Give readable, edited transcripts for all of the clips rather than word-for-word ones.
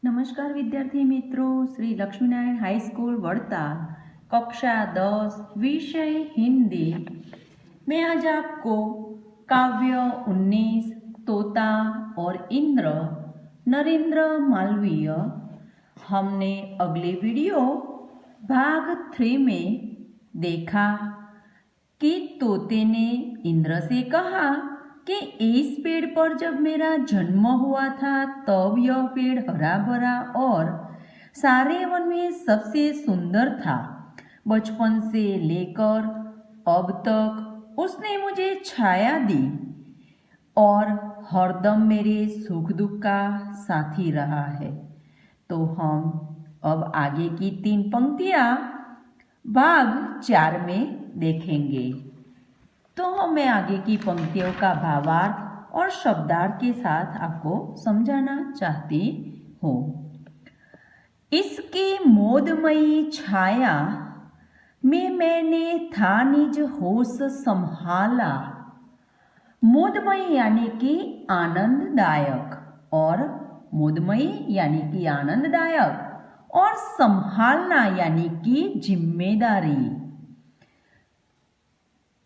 नमस्कार विद्यार्थी मित्रों, श्री लक्ष्मीनारायण हाई स्कूल वड़ताल कक्षा 10 विषय हिंदी में आज आपको काव्य 19 तोता और इंद्र नरेंद्र मालवीय हमने अगले वीडियो भाग 3 में देखा कि तोते ने इंद्र से कहा कि इस पेड़ पर जब मेरा जन्म हुआ था तब यह पेड़ हरा भरा और सारे वन में सबसे सुंदर था। बचपन से लेकर अब तक उसने मुझे छाया दी और हरदम मेरे सुख दुख का साथी रहा है। तो हम अब आगे की 3 पंक्तियां भाग 4 में देखेंगे। तो मैं आगे की पंक्तियों का भावार्थ और शब्दार्थ के साथ आपको समझाना चाहती हूँ। इसकी मोदमयी छाया में मैंने था निज होश संभाला। मोदमयी यानी कि आनंददायक और मोदमयी यानी कि आनंददायक और संभालना यानी कि जिम्मेदारी।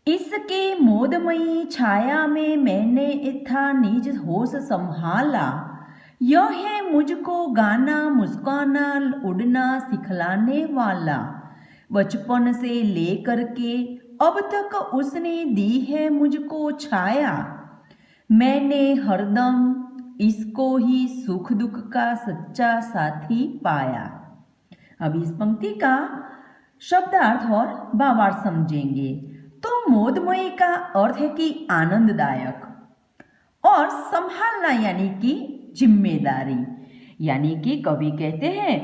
इसके मोदमयी छाया में मैंने था निज होश संभाला। यह है मुझको गाना मुस्काना उड़ना सिखलाने वाला। बचपन से लेकर के अब तक उसने दी है मुझको छाया। मैंने हरदम इसको ही सुख दुख का सच्चा साथी पाया। अब इस पंक्ति का शब्दार्थ और भावार्थ समझेंगे। तो मोदमयी का अर्थ है कि आनंददायक और संभालना यानी कि जिम्मेदारी। यानी कि कवि कहते हैं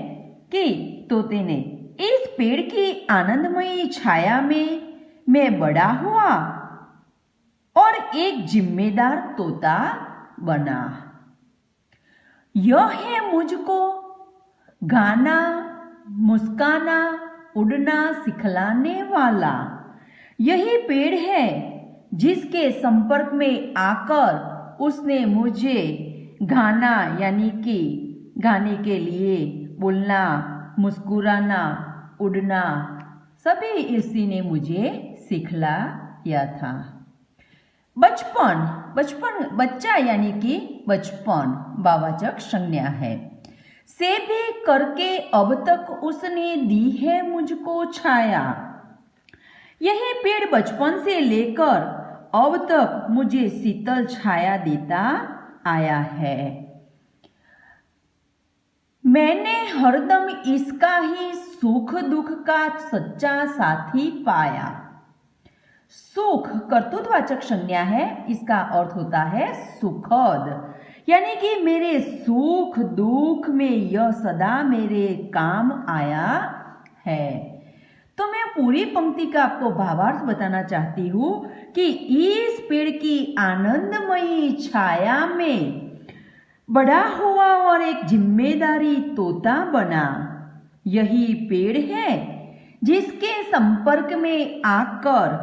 कि तोते ने इस पेड़ की आनंदमयी छाया में मैं बड़ा हुआ और एक जिम्मेदार तोता बना। यह है मुझको गाना मुस्काना उड़ना सिखलाने वाला। यही पेड़ है जिसके संपर्क में आकर उसने मुझे गाना यानी कि गाने के लिए बोलना मुस्कुराना उड़ना सभी इसी ने मुझे सिखलाया था। बचपन बचपन बच्चा यानी कि बचपन भाववाचक संज्ञा है। से भी करके अब तक उसने दी है मुझको छाया। यही पेड़ बचपन से लेकर अब तक मुझे शीतल छाया देता आया है। मैंने हरदम इसका ही सुख दुख का सच्चा साथी पाया। सुख कर्तृत्ववाचक संज्ञा है, इसका अर्थ होता है सुखद। यानी कि मेरे सुख दुख में यह सदा मेरे काम आया है। तो मैं पूरी पंक्ति का आपको भावार्थ बताना चाहती हूँ कि इस पेड़ की आनंदमयी छाया में बड़ा हुआ और एक जिम्मेदारी तोता बना। यही पेड़ है जिसके संपर्क में आकर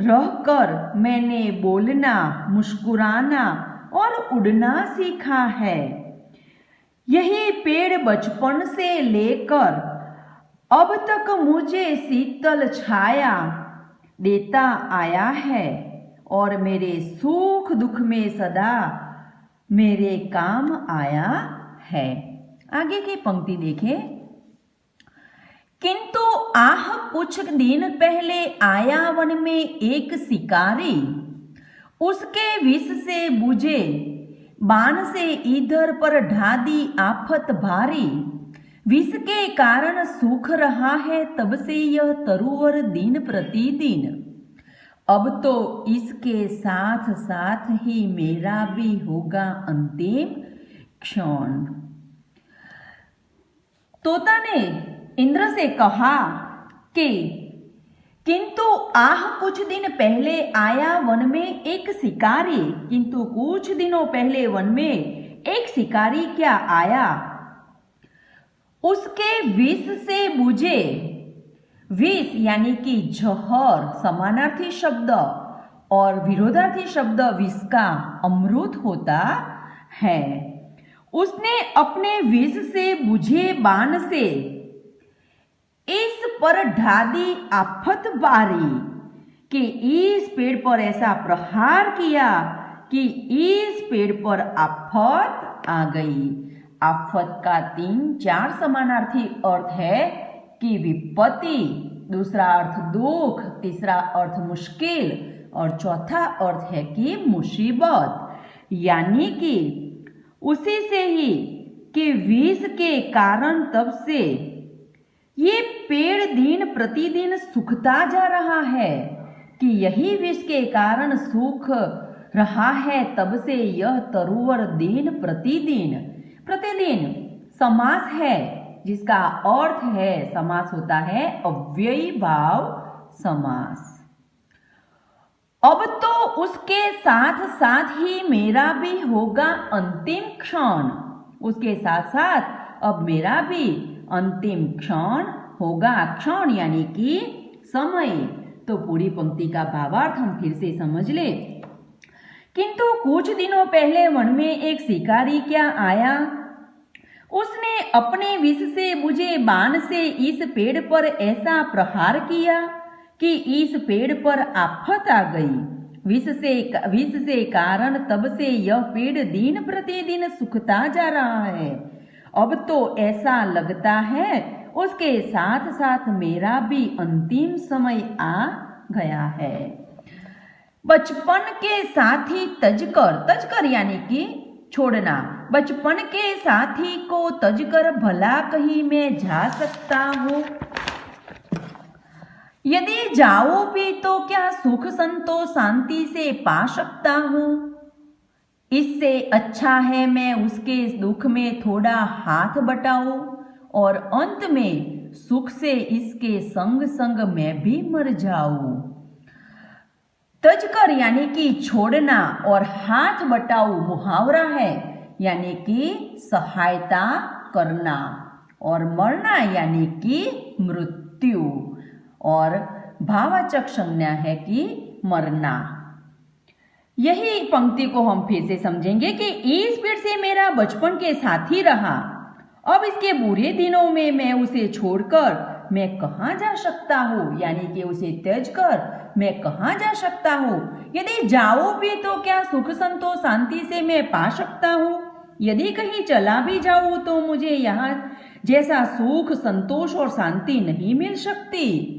रहकर मैंने बोलना मुस्कुराना और उड़ना सीखा है। यही पेड़ बचपन से लेकर अब तक मुझे शीतल छाया देता आया है और मेरे सुख दुख में सदा मेरे काम आया है। आगे की पंक्ति देखें। किंतु आह कुछ दिन पहले आया वन में एक शिकारी। उसके विष से बुझे बाण से इधर पर ढा दी आफत भारी। विष के कारण सूख रहा है तब से यह तरुवर दिन प्रतिदिन। अब तो इसके साथ साथ ही मेरा भी होगा अंतिम क्षण। तोता ने इंद्र से कहा कि किंतु आह कुछ दिन पहले आया वन में एक शिकारी। किंतु कुछ दिनों पहले वन में एक शिकारी क्या आया। उसके विष से बुझे। विष यानी कि जहर समानार्थी शब्द और विरोधार्थी शब्द विष का अमृत होता है। उसने अपने विष से बुझे बाण से इस पर ढा दी आफत बारी कि इस पेड़ पर ऐसा प्रहार किया कि इस पेड़ पर आफत आ गई। आफत का 3-4 समानार्थी अर्थ है कि विपत्ति, दूसरा अर्थ दुख, तीसरा अर्थ मुश्किल और चौथा अर्थ है कि मुसीबत। यानी कि उसी से ही कि विष के कारण तब से ये पेड़ दिन प्रतिदिन सूखता जा रहा है, कि यही विष के कारण सूख रहा है, तब से यह तरुवर दिन प्रतिदिन समास है, जिसका अर्थ है, समास होता है अव्ययी भाव समास। अब तो उसके साथ साथ ही मेरा भी होगा अंतिम क्षण। उसके साथ साथ अब मेरा भी अंतिम क्षण होगा। क्षण यानी कि समय। तो पूरी पंक्ति का भावार्थ हम फिर से समझ ले। किंतु कुछ दिनों पहले वन में एक शिकारी क्या आया। उसने अपने विष से बुझे बाण से इस पेड़ पर ऐसा प्रहार किया कि इस पेड़ पर आफत आ गई। विष से कारण तब से यह पेड़ दिन प्रतिदिन सूखता जा रहा है। अब तो ऐसा लगता है उसके साथ साथ मेरा भी अंतिम समय आ गया है। बचपन के साथी तजकर यानी कि छोड़ना। बचपन के साथी को तजकर भला कहीं मैं जा सकता हूँ। यदि जाओ भी तो क्या सुख संतोष शांति से पा सकता हूँ। इससे अच्छा है मैं उसके दुख में थोड़ा हाथ बटाऊं और अंत में सुख से इसके संग संग मैं भी मर जाऊं। तजकर यानी कि छोड़ना और हाथ बटाऊ मुहावरा है, यानी कि सहायता करना, और मरना यानी कि मृत्यु, और भाववाचक संज्ञा है कि मरना। यही पंक्ति को हम फिर से समझेंगे कि इस पेड़ से मेरा बचपन के साथी रहा। अब इसके बुरे दिनों में मैं उसे छोड़कर मैं कहाँ जा सकता हूँ, यानी कि उसे त्याज कर मैं कहाँ जा सकता हूँ। यदि जाओ भी तो क्या सुख संतोष शांति से मैं पा सकता हूँ। यदि कहीं चला भी जाऊँ तो मुझे यहाँ जैसा सुख संतोष और शांति नहीं मिल सकती।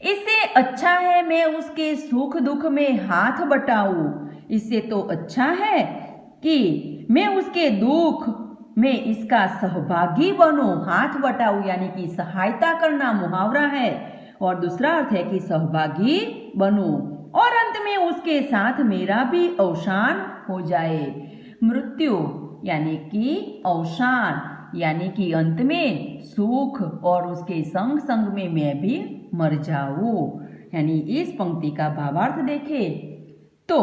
इससे अच्छा है मैं उसके सुख दुख में हाथ बटाऊं। इससे तो अच्छा है कि मैं उसके दुख में इसका सहभागी बनूं। हाथ बटाऊं यानी कि सहायता करना मुहावरा है, और दूसरा अर्थ है कि सहभागी बनूं, और अंत में उसके साथ मेरा भी अवसान हो जाए। मृत्यु यानी कि अवसान, यानी कि अंत में सुख और उसके संग संग में मैं भी मर जाऊं। यानी इस पंक्ति का भावार्थ देखें तो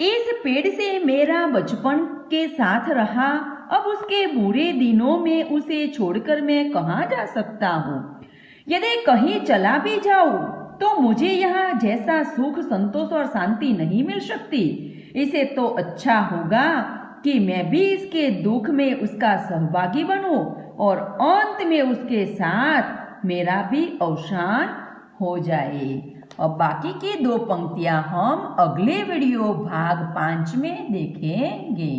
इस पेड़ से मेरा बचपन के साथ रहा। अब उसके बुरे दिनों में उसे छोड़कर मैं कहाँ जा सकता हूँ। यदि कहीं चला भी जाऊं तो मुझे यहाँ जैसा सुख संतोष और शांति नहीं मिल सकती। इसे तो अच्छा होगा कि मैं भी इसके दुख में उसका सहभागी बनूं और अंत में उसके साथ मेरा भी अवसान हो जाए। अब बाकी की 2 पंक्तियां हम अगले वीडियो भाग 5 में देखेंगे।